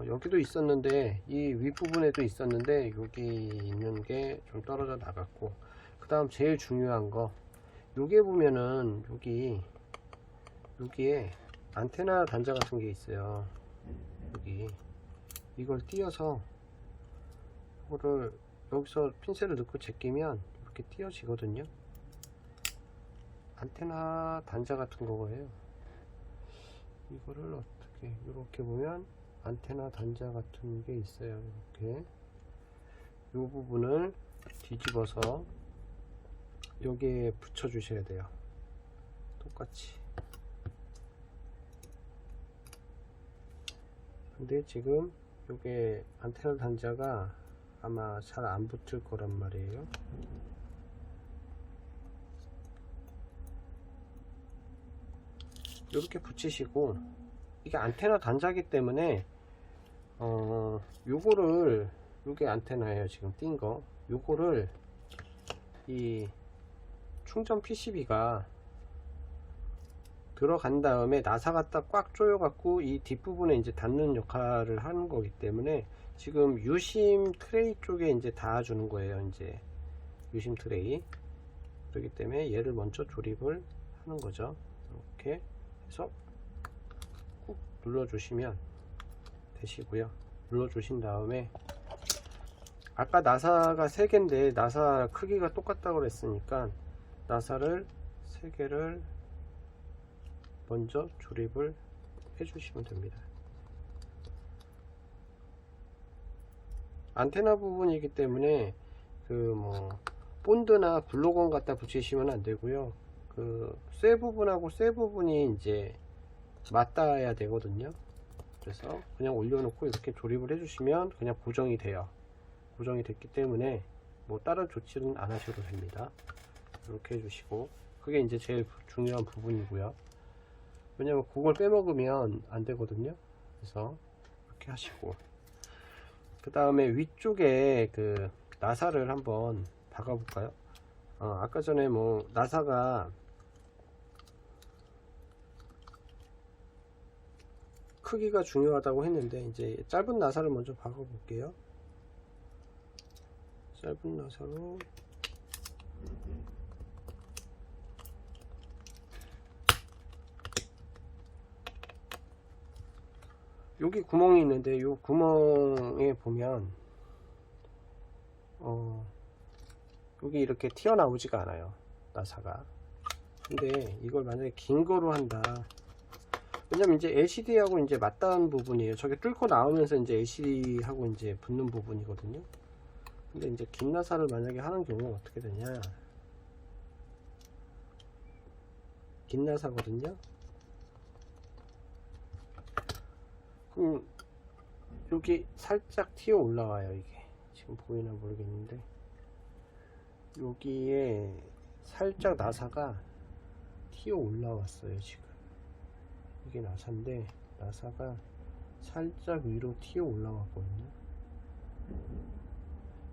여기도 있었는데, 이 윗부분에도 있었는데 여기 있는 게 좀 떨어져 나갔고, 그 다음 제일 중요한 거, 여기에 보면은 여기에 안테나 단자 같은 게 있어요. 여기 이걸 띄어서 이거를 여기서 핀셋을 넣고 제끼면 이렇게 띄어지거든요. 안테나 단자 같은 거예요. 이거를 어떻게, 이렇게 보면 안테나 단자 같은 게 있어요. 이렇게 이 부분을 뒤집어서 여기에 붙여 주셔야 돼요. 똑같이. 근데 지금 요게 안테나 단자가 아마 잘 안 붙을 거란 말이에요. 이렇게 붙이시고, 이게 안테나 단자기 때문에 요거를, 요게 안테나예요 지금 띈 거. 요거를 이 충전 PCB가 들어간 다음에 나사가 딱 꽉 조여 갖고 이 뒷부분에 이제 닿는 역할을 하는 거기 때문에 지금 유심 트레이 쪽에 이제 닿아주는 거예요. 이제 유심 트레이. 그렇기 때문에 얘를 먼저 조립을 하는 거죠. 이렇게 해서 꾹 눌러 주시면 되시고요. 눌러 주신 다음에 아까 나사가 3개인데 나사 크기가 똑같다고 그랬으니까 나사를 3개를 먼저 조립을 해 주시면 됩니다. 안테나 부분이기 때문에 그 뭐 본드나 글루건 갖다 붙이시면 안 되고요. 그 쇠 부분하고 쇠 부분이 이제 맞닿아야 되거든요. 그래서 그냥 올려놓고 이렇게 조립을 해주시면 그냥 고정이 돼요. 고정이 됐기 때문에 뭐 다른 조치는 안 하셔도 됩니다. 이렇게 해주시고, 그게 이제 제일 중요한 부분이고요. 왜냐면 그걸 빼먹으면 안 되거든요. 그래서 이렇게 하시고, 그 다음에 위쪽에 그 나사를 한번 박아 볼까요? 아까 전에 뭐 나사가 크기가 중요하다고 했는데 이제 짧은 나사를 먼저 박아 볼게요. 짧은 나사로 여기 구멍이 있는데 이 구멍에 보면 여기 이렇게 튀어나오지가 않아요, 나사가. 근데 이걸 만약에 긴 거로 한다, 왜냐면 이제 LCD하고 이제 맞닿은 부분이에요. 저게 뚫고 나오면서 이제 LCD하고 이제 붙는 부분이거든요. 근데 이제 긴 나사를 만약에 하는 경우는 어떻게 되냐, 긴 나사거든요. 그럼 여기 살짝 튀어 올라와요. 이게 지금 보이나 모르겠는데 여기에 살짝 나사가 튀어 올라왔어요. 지금 이게 나사인데 나사가 살짝 위로 튀어 올라왔거든요.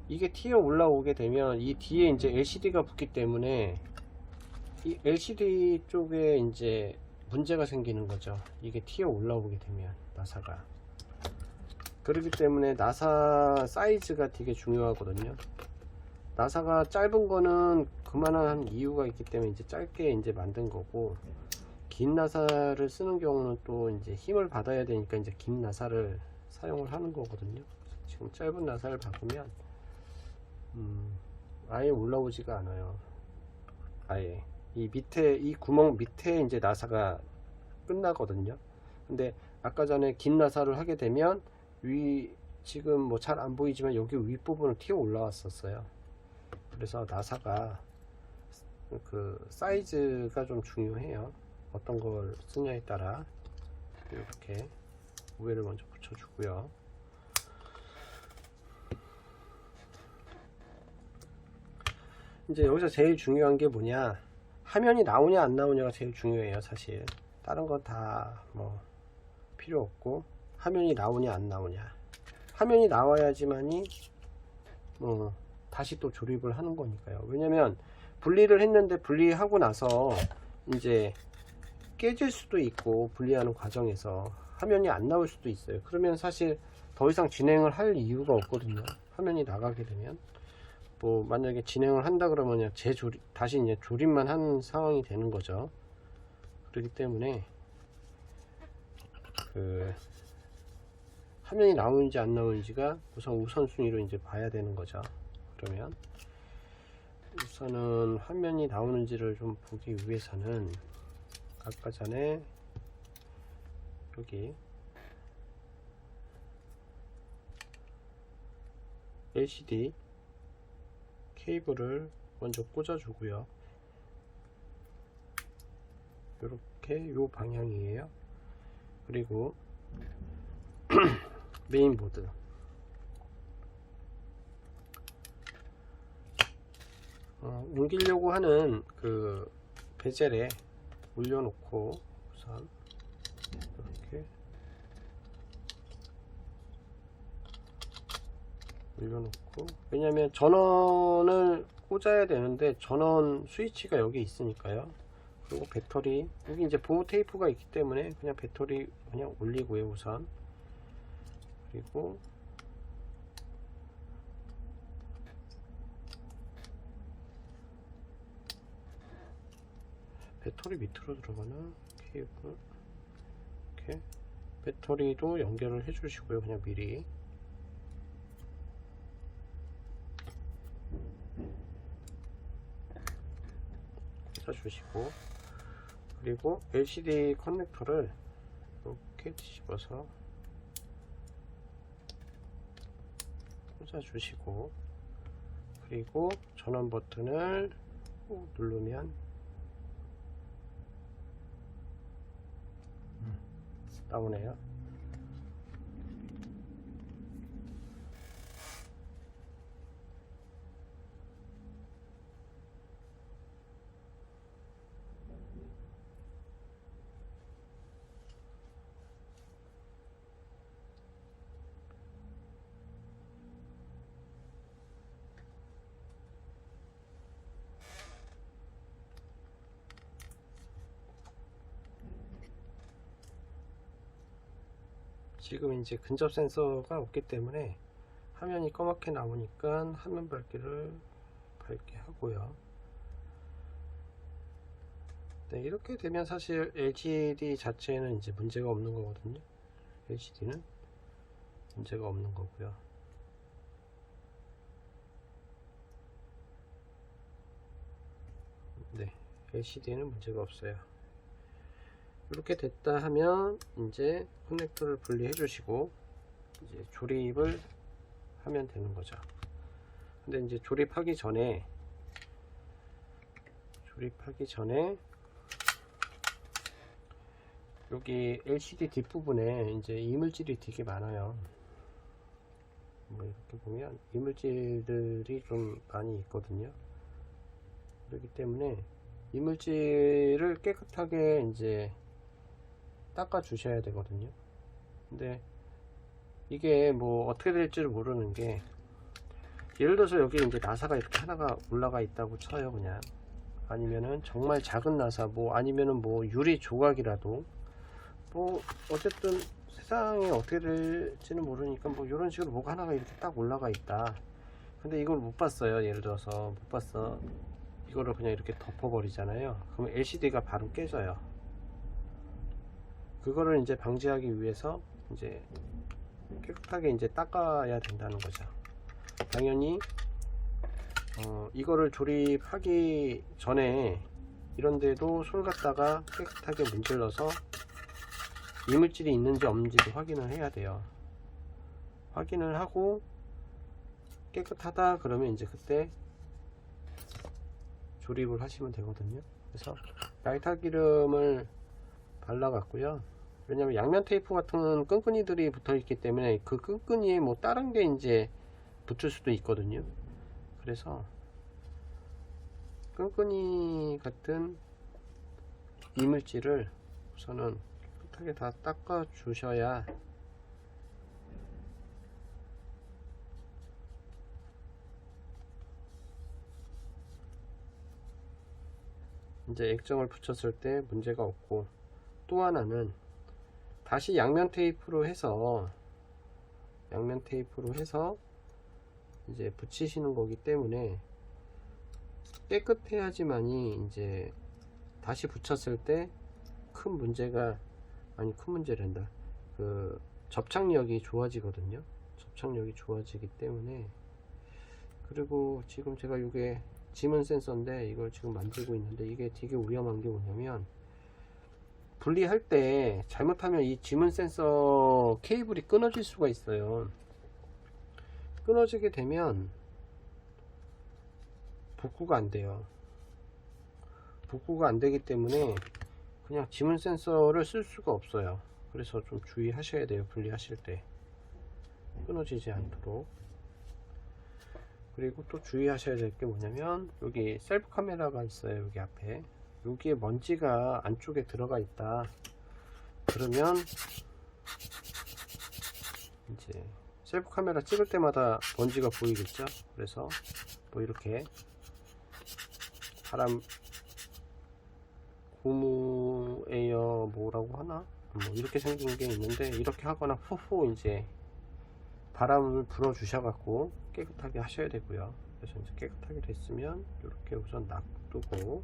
이게 튀어 올라오게 되면 이 뒤에 이제 LCD가 붙기 때문에 이 LCD 쪽에 이제 문제가 생기는 거죠. 이게 튀어 올라오게 되면 나사가. 그렇기 때문에 나사 사이즈가 되게 중요하거든요. 나사가 짧은 거는 그만한 이유가 있기 때문에 이제 짧게 이제 만든 거고, 긴 나사를 쓰는 경우는 또 이제 힘을 받아야 되니까 이제 긴 나사를 사용을 하는 거거든요. 지금 짧은 나사를 박으면 아예 올라오지가 않아요. 아예 이 밑에 이 구멍 밑에 이제 나사가 끝나거든요. 근데 아까 전에 긴 나사를 하게 되면 지금 뭐 잘 안 보이지만 여기 윗부분을 튀어 올라왔었어요. 그래서 나사가 그 사이즈가 좀 중요해요. 어떤 걸 쓰냐에 따라. 이렇게 우회를 먼저 붙여주고요. 이제 여기서 제일 중요한 게 뭐냐, 화면이 나오냐 안 나오냐가 제일 중요해요. 사실 다른 건 다 뭐 필요 없고, 화면이 나오냐 안 나오냐. 화면이 나와야지만이 뭐 다시 또 조립을 하는 거니까요. 왜냐면 분리를 했는데 분리하고 나서 이제 깨질 수도 있고, 분리하는 과정에서 화면이 안 나올 수도 있어요. 그러면 사실 더 이상 진행을 할 이유가 없거든요. 화면이 나가게 되면 뭐 만약에 진행을 한다 그러면 그냥 다시 이제 조립만 하는 상황이 되는 거죠. 그렇기 때문에 그 화면이 나오는지 안 나오는지가 우선순위로 이제 봐야 되는 거죠. 그러면 우선은 화면이 나오는지를 좀 보기 위해서는 아까 전에 여기 LCD 케이블을 먼저 꽂아 주고요. 이렇게 요 방향이에요. 그리고 메인보드, 옮기려고 하는 그 베젤에 올려놓고 우선 이렇게 올려놓고, 왜냐면 전원을 꽂아야 되는데 전원 스위치가 여기 있으니까요. 그리고 배터리, 여기 이제 보호 테이프가 있기 때문에 그냥 배터리 그냥 올리고요 우선. 그리고 배터리 밑으로 들어가나 케이블, 이렇게 배터리도 연결을 해 주시고요 그냥 미리. 꽂아주시고, 그리고 LCD 커넥터를 이렇게 뒤집어서 꽂아주시고, 그리고 전원 버튼을 누르면 나오네요. 지금 이제 근접 센서가 없기 때문에 화면이 검게 나오니까 화면 밝기를 밝게 하고요. 네, 이렇게 되면 사실 LCD 자체는 이제 문제가 없는 거거든요. LCD는 문제가 없는 거고요. 네, LCD는 문제가 없어요. 이렇게 됐다 하면 이제 커넥터를 분리해 주시고 이제 조립을 하면 되는 거죠. 근데 이제 조립하기 전에 여기 LCD 뒷부분에 이제 이물질이 되게 많아요. 뭐 이렇게 보면 이물질들이 좀 많이 있거든요. 그렇기 때문에 이물질을 깨끗하게 이제 닦아 주셔야 되거든요. 근데 이게 뭐 어떻게 될지를 모르는 게, 예를 들어서 여기 이제 나사가 이렇게 하나가 올라가 있다고 쳐요. 그냥 아니면은 정말 작은 나사, 뭐 아니면은 뭐 유리 조각이라도, 뭐 어쨌든 세상에 어떻게 될지는 모르니까 뭐 이런 식으로 뭐가 하나가 이렇게 딱 올라가 있다. 근데 이걸 못 봤어요. 예를 들어서 못 봤어. 이거를 그냥 이렇게 덮어 버리잖아요. 그러면 LCD가 바로 깨져요. 그거를 이제 방지하기 위해서 이제 깨끗하게 이제 닦아야 된다는 거죠. 당연히 이거를 조립하기 전에 이런데도 손 갖다가 깨끗하게 문질러서 이물질이 있는지 없는지도 확인을 해야 돼요. 확인을 하고 깨끗하다 그러면 이제 그때 조립을 하시면 되거든요. 그래서 라이터 기름을 발라갖고요. 왜냐면 양면 테이프 같은 끈끈이들이 붙어 있기 때문에 그 끈끈이에 뭐 다른 게 이제 붙을 수도 있거든요. 그래서 끈끈이 같은 이물질을 우선은 깨끗하게 다 닦아 주셔야 이제 액정을 붙였을 때 문제가 없고, 또 하나는 다시 양면 테이프로 해서 이제 붙이시는 거기 때문에 깨끗해야지만이 이제 다시 붙였을 때 큰 문제가, 아니 큰 문제란다, 그 접착력이 좋아지거든요. 접착력이 좋아지기 때문에. 그리고 지금 제가 이게 지문 센서인데 이걸 지금 만들고 있는데, 이게 되게 위험한 게 뭐냐면, 분리할 때 잘못하면 이 지문 센서 케이블이 끊어질 수가 있어요. 끊어지게 되면 복구가 안 돼요. 복구가 안 되기 때문에 그냥 지문 센서를 쓸 수가 없어요. 그래서 좀 주의하셔야 돼요. 분리하실 때 끊어지지 않도록. 그리고 또 주의하셔야 될 게 뭐냐면, 여기 셀프 카메라가 있어요. 여기 앞에 여기에 먼지가 안쪽에 들어가 있다 그러면 이제 셀프 카메라 찍을 때마다 먼지가 보이겠죠. 그래서 뭐 이렇게 바람 고무 에어 뭐라고 하나 뭐 이렇게 생긴 게 있는데 이렇게 하거나 후후 이제 바람을 불어 주셔 갖고 깨끗하게 하셔야 되고요. 그래서 이제 깨끗하게 됐으면 이렇게 우선 놔두고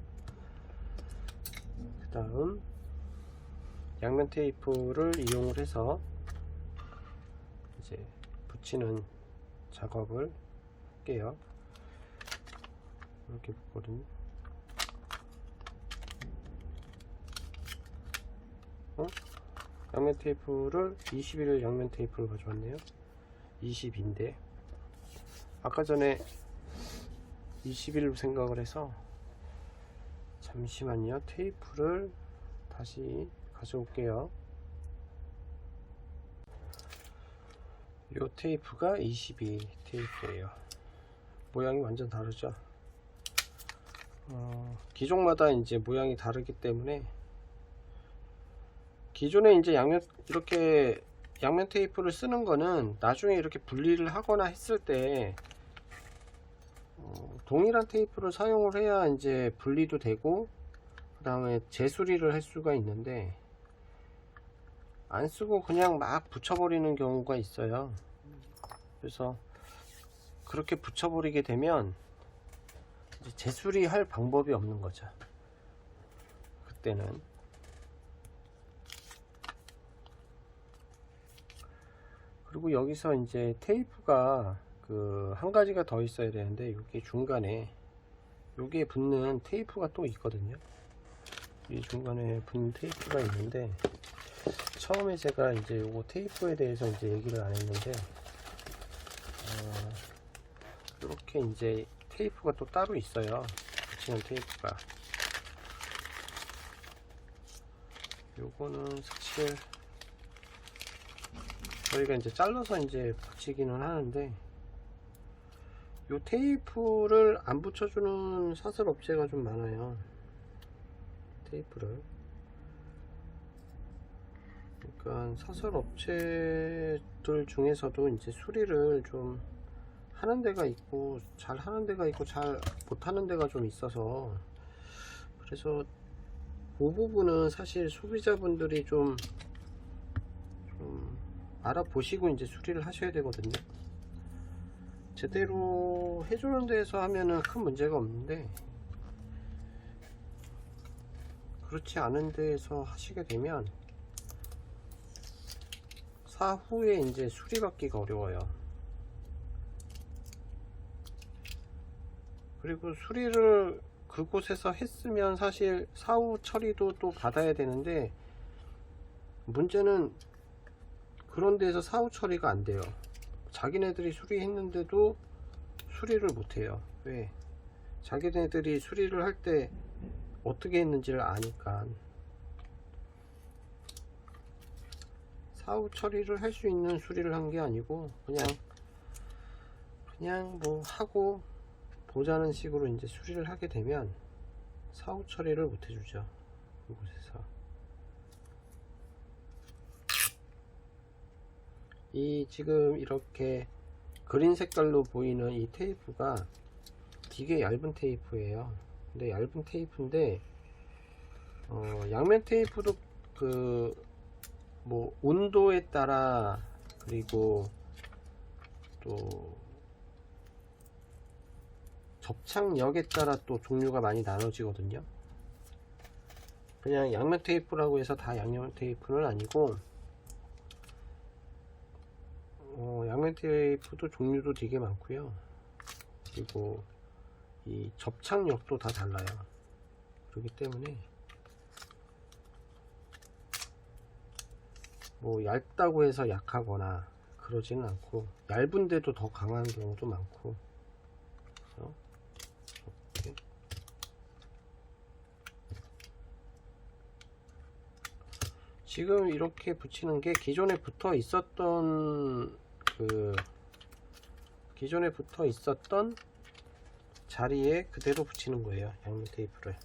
그 다음 양면 테이프를 이용을 해서 이제 붙이는 작업을 할게요. 이렇게 붙거든요. 양면 테이프를 21 양면 테이프를 가져왔네요. 20인데 아까 전에 21로 생각을 해서 잠시만요. 테이프를 다시 가져올게요. 이 테이프가 22 테이프예요. 모양이 완전 다르죠. 기종마다 이제 모양이 다르기 때문에 기존에 이제 이렇게 양면 테이프를 쓰는 거는 나중에 이렇게 분리를 하거나 했을 때 동일한 테이프를 사용을 해야 이제 분리도 되고 그 다음에 재수리를 할 수가 있는데 안 쓰고 그냥 막 붙여버리는 경우가 있어요. 그래서 그렇게 붙여버리게 되면 이제 재수리할 방법이 없는 거죠. 그때는 그리고 여기서 이제 테이프가 그 한 가지가 더 있어야 되는데 여기 중간에 여기에 붙는 테이프가 또 있거든요. 이 중간에 붙는 테이프가 있는데 처음에 제가 이제 요거 테이프에 대해서 이제 얘기를 안 했는데 이렇게 이제 테이프가 또 따로 있어요. 붙이는 테이프가. 요거는 사실 저희가 이제 잘라서 이제 붙이기는 하는데 요 테이프를 안 붙여주는 사슬 업체가 좀 많아요. 테이프를. 그러니까 사슬 업체들 중에서도 이제 수리를 좀 하는 데가 있고 잘 하는 데가 있고 잘 못하는 데가 좀 있어서 그래서 그 부분은 사실 소비자분들이 좀 알아보시고 이제 수리를 하셔야 되거든요. 제대로 해주는 데에서 하면은 큰 문제가 없는데 그렇지 않은 데에서 하시게 되면 사후에 이제 수리받기가 어려워요. 그리고 수리를 그곳에서 했으면 사실 사후 처리도 또 받아야 되는데 문제는 그런 데서 사후 처리가 안 돼요. 자기네들이 수리했는데도 수리를 못해요. 왜? 자기네들이 수리를 할 때 어떻게 했는지를 아니까. 사후 처리를 할 수 있는 수리를 한 게 아니고 그냥 뭐 하고 보자는 식으로 이제 수리를 하게 되면 사후 처리를 못 해주죠. 이곳에서. 이 지금 이렇게 그린 색깔로 보이는 이 테이프가 되게 얇은 테이프예요. 근데 얇은 테이프인데 양면 테이프도 그 뭐 온도에 따라 그리고 또 접착력에 따라 또 종류가 많이 나눠지거든요. 그냥 양면 테이프라고 해서 다 양면 테이프는 아니고 양면 테이프도 종류도 되게 많고요. 그리고 이 접착력도 다 달라요. 그렇기 때문에 뭐 얇다고 해서 약하거나 그러지는 않고 얇은데도 더 강한 경우도 많고 이렇게. 지금 이렇게 붙이는 게 기존에 붙어 있었던 자리에 그대로 붙이는 거예요. 양면 테이프를.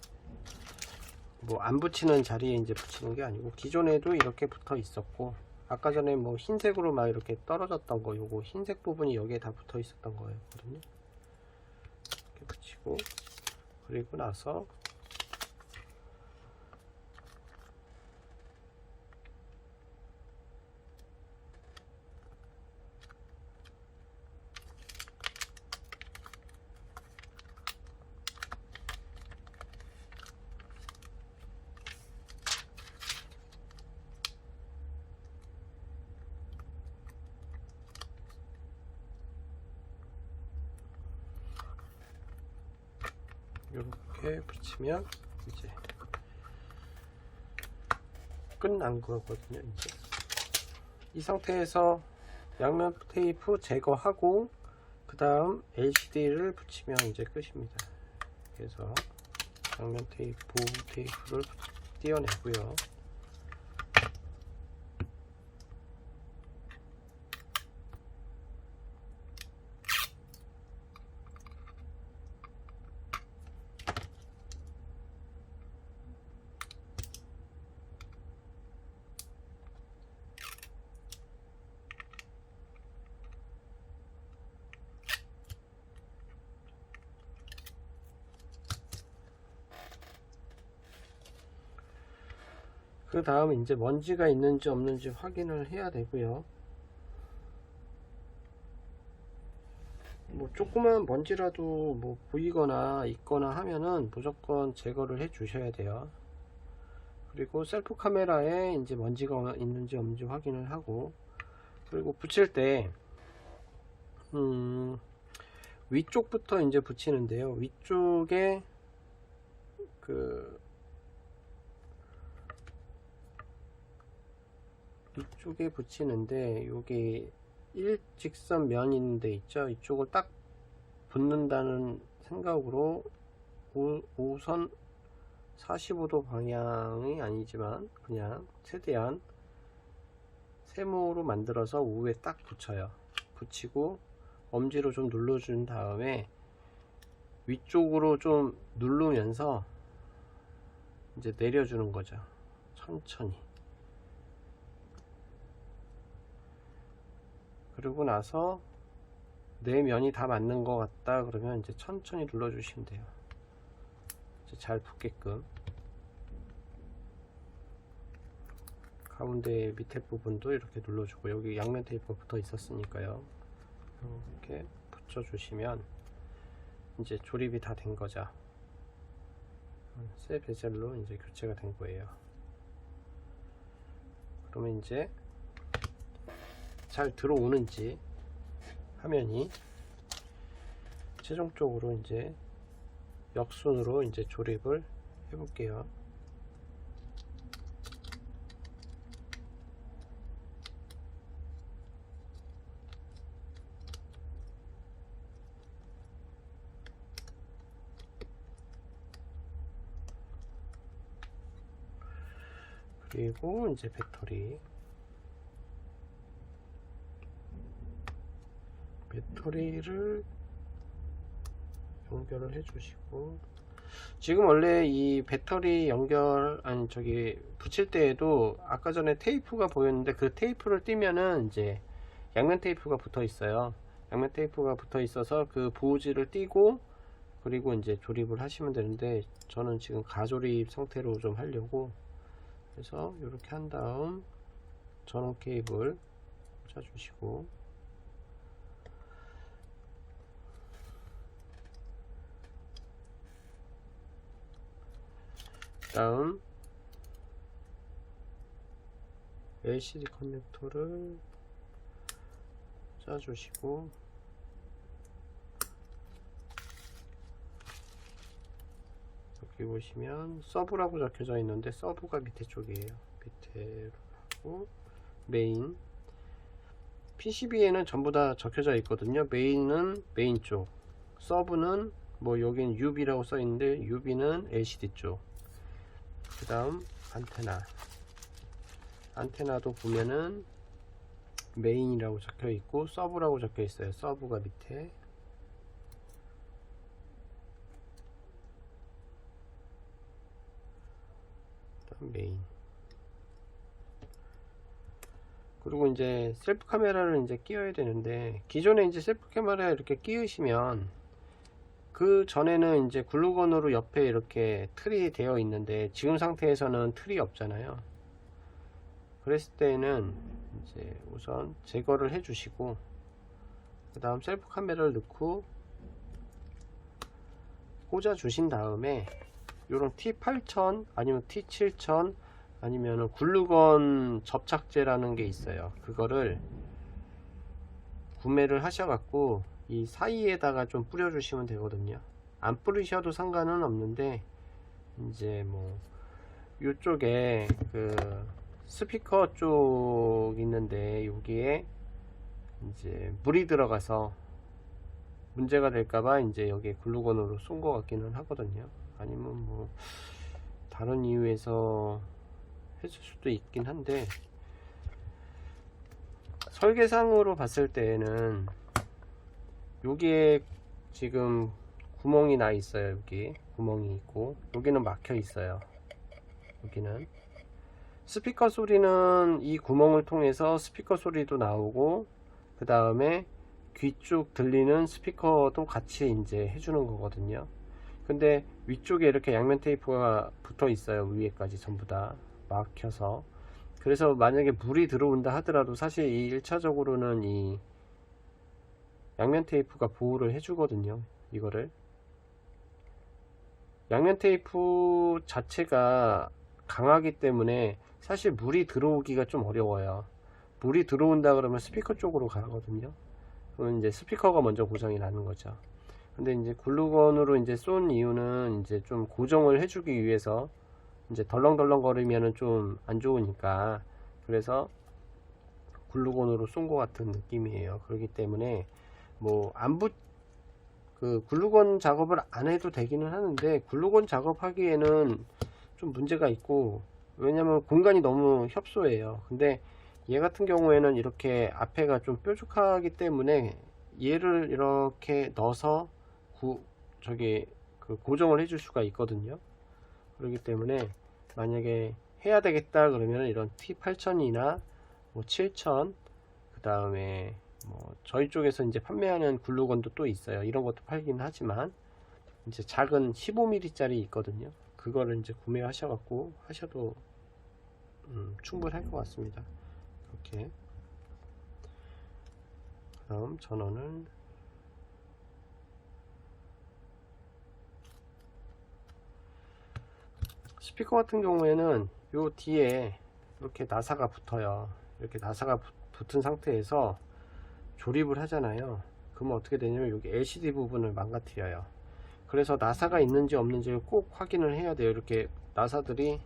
뭐 안 붙이는 자리에 이제 붙이는 게 아니고 기존에도 이렇게 붙어 있었고, 아까 전에 뭐 흰색으로 막 이렇게 떨어졌던 거, 요거 흰색 부분이 여기에 다 붙어 있었던 거였거든요. 이렇게 붙이고, 그리고 나서 이렇게 붙이면 이제 끝난 거거든요. 이제 이 상태에서 양면 테이프 제거하고 그 다음 LCD를 붙이면 이제 끝입니다. 그래서 양면 테이프를 띄어내고요. 그 다음 이제 먼지가 있는지 없는지 확인을 해야 되고요. 뭐 조그만 먼지라도 뭐 보이거나 있거나 하면은 무조건 제거를 해 주셔야 돼요. 그리고 셀프 카메라에 이제 먼지가 있는지 없는지 확인을 하고, 그리고 붙일 때 위쪽부터 이제 붙이는데요. 위쪽에 이쪽에 붙이는데, 여기 일직선 면 있는데 있죠. 이쪽을 딱 붙는다는 생각으로 우선 45도 방향이 아니지만 그냥 최대한 세모로 만들어서 우에 딱 붙여요. 붙이고 엄지로 좀 눌러준 다음에 위쪽으로 좀 누르면서 이제 내려주는 거죠. 천천히. 그리고 나서 내 면이 다 맞는 것 같다 그러면 이제 천천히 눌러주시면 돼요. 이제 잘 붙게끔. 가운데 밑에 부분도 이렇게 눌러주고, 여기 양면 테이프가 붙어 있었으니까요. 이렇게 붙여주시면 이제 조립이 다 된 거죠. 쇠 베젤로 이제 교체가 된 거예요. 그러면 이제 잘 들어오는지 화면이 최종적으로 이제 역순으로 이제 조립을 해 볼게요. 그리고 이제 배터리를 연결을 해 주시고, 지금 원래 이 배터리 붙일 때에도 아까 전에 테이프가 보였는데, 그 테이프를 띄면은 이제 양면 테이프가 붙어 있어요. 양면 테이프가 붙어 있어서 그 보호지를 띄고 그리고 이제 조립을 하시면 되는데, 저는 지금 가조립 상태로 좀 하려고, 그래서 이렇게 한 다음 전원 케이블 꽂아주시고, 다음 LCD 커넥터를 짜주시고, 여기 보시면 서브라고 적혀져 있는데 서브가 밑에 쪽이에요. 밑에로 하고, 메인 PCB에는 전부 다 적혀져 있거든요. 메인은 메인 쪽, 서브는 뭐 여기는 UB라고 써 있는데 UB는 LCD 쪽, 그 다음 안테나도 보면은 메인이라고 적혀 있고 서브라고 적혀 있어요. 서브가 밑에. 메인. 그리고 이제 셀프 카메라를 이제 끼워야 되는데, 기존에 이제 셀프 카메라 이렇게 끼우시면 그 전에는 이제 글루건으로 옆에 이렇게 틀이 되어 있는데 지금 상태에서는 틀이 없잖아요. 그랬을 때는 이제 우선 제거를 해 주시고, 그 다음 셀프 카메라를 넣고 꽂아 주신 다음에 요런 T8000 아니면 T7000 아니면 글루건 접착제라는 게 있어요. 그거를 구매를 하셔갖고 이 사이에다가 좀 뿌려 주시면 되거든요. 안 뿌리셔도 상관은 없는데, 이제 뭐 요쪽에 그 스피커 쪽 있는데 여기에 이제 물이 들어가서 문제가 될까봐 이제 여기에 글루건으로 쏜 것 같기는 하거든요. 아니면 뭐 다른 이유에서 했을 수도 있긴 한데, 설계상으로 봤을 때에는 여기에 지금 구멍이 나 있어요. 여기 구멍이 있고 여기는 막혀 있어요. 여기는 스피커 소리는 이 구멍을 통해서 스피커 소리도 나오고, 그 다음에 귀 쪽 들리는 스피커도 같이 이제 해주는 거거든요. 근데 위쪽에 이렇게 양면 테이프가 붙어 있어요. 위에까지 전부 다 막혀서. 그래서 만약에 물이 들어온다 하더라도 사실 이 1차적으로는 이 양면 테이프가 보호를 해주거든요. 이거를 양면 테이프 자체가 강하기 때문에 사실 물이 들어오기가 좀 어려워요. 물이 들어온다 그러면 스피커 쪽으로 가거든요. 그러면 이제 스피커가 먼저 고장이 나는 거죠. 근데 이제 글루건으로 이제 쏜 이유는 이제 좀 고정을 해주기 위해서, 이제 덜렁덜렁 거리면은 좀 안 좋으니까, 그래서 글루건으로 쏜 것 같은 느낌이에요. 그렇기 때문에 뭐 그 글루건 작업을 안 해도 되기는 하는데, 글루건 작업하기에는 좀 문제가 있고, 왜냐면 공간이 너무 협소해요. 근데 얘 같은 경우에는 이렇게 앞에가 좀 뾰족하기 때문에 얘를 이렇게 넣어서 그 고정을 해줄 수가 있거든요. 그렇기 때문에 만약에 해야 되겠다 그러면 이런 T8000이나 뭐 7000, 그 다음에 뭐 저희 쪽에서 이제 판매하는 글루건도 또 있어요. 이런 것도 팔긴 하지만 이제 작은 15mm 짜리 있거든요. 그거를 이제 구매하셔갖고 하셔도 충분할 것 같습니다. 이렇게. 다음 전원을 스피커 같은 경우에는 요 뒤에 이렇게 나사가 붙어요. 이렇게 나사가 붙은 상태에서 조립을 하잖아요. 그러면 어떻게 되냐면 여기 LCD 부분을 망가뜨려요. 그래서 나사가 있는지 없는지를 꼭 확인을 해야 돼요. 이렇게 나사들이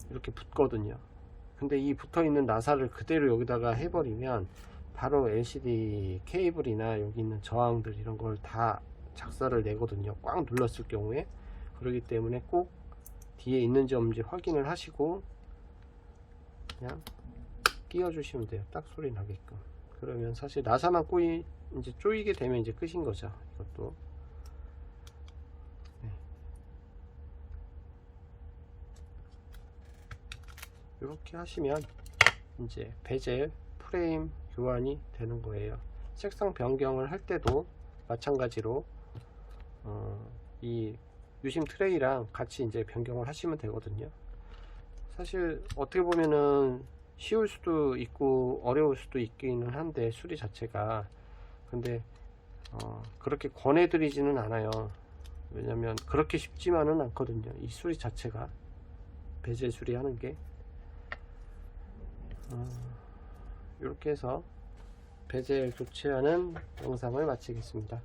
이렇게 붙거든요. 근데 이 붙어 있는 나사를 그대로 여기다가 해버리면 바로 LCD 케이블이나 여기 있는 저항들 이런 걸 다 작살을 내거든요. 꽉 눌렀을 경우에. 그렇기 때문에 꼭 뒤에 있는지 없는지 확인을 하시고 그냥 끼워 주시면 돼요. 딱 소리 나게끔. 그러면 사실 나사만 이제 조이게 되면 이제 끝인 거죠. 이것도. 네. 이렇게 하시면 이제 베젤 프레임 교환이 되는 거예요. 색상 변경을 할 때도 마찬가지로 이 유심 트레이랑 같이 이제 변경을 하시면 되거든요. 사실 어떻게 보면은 쉬울 수도 있고 어려울 수도 있기는 한데, 수리 자체가. 근데 그렇게 권해드리지는 않아요. 왜냐면 그렇게 쉽지만은 않거든요. 이 수리 자체가, 베젤 수리하는 게. 이렇게 해서 베젤 교체하는 영상을 마치겠습니다.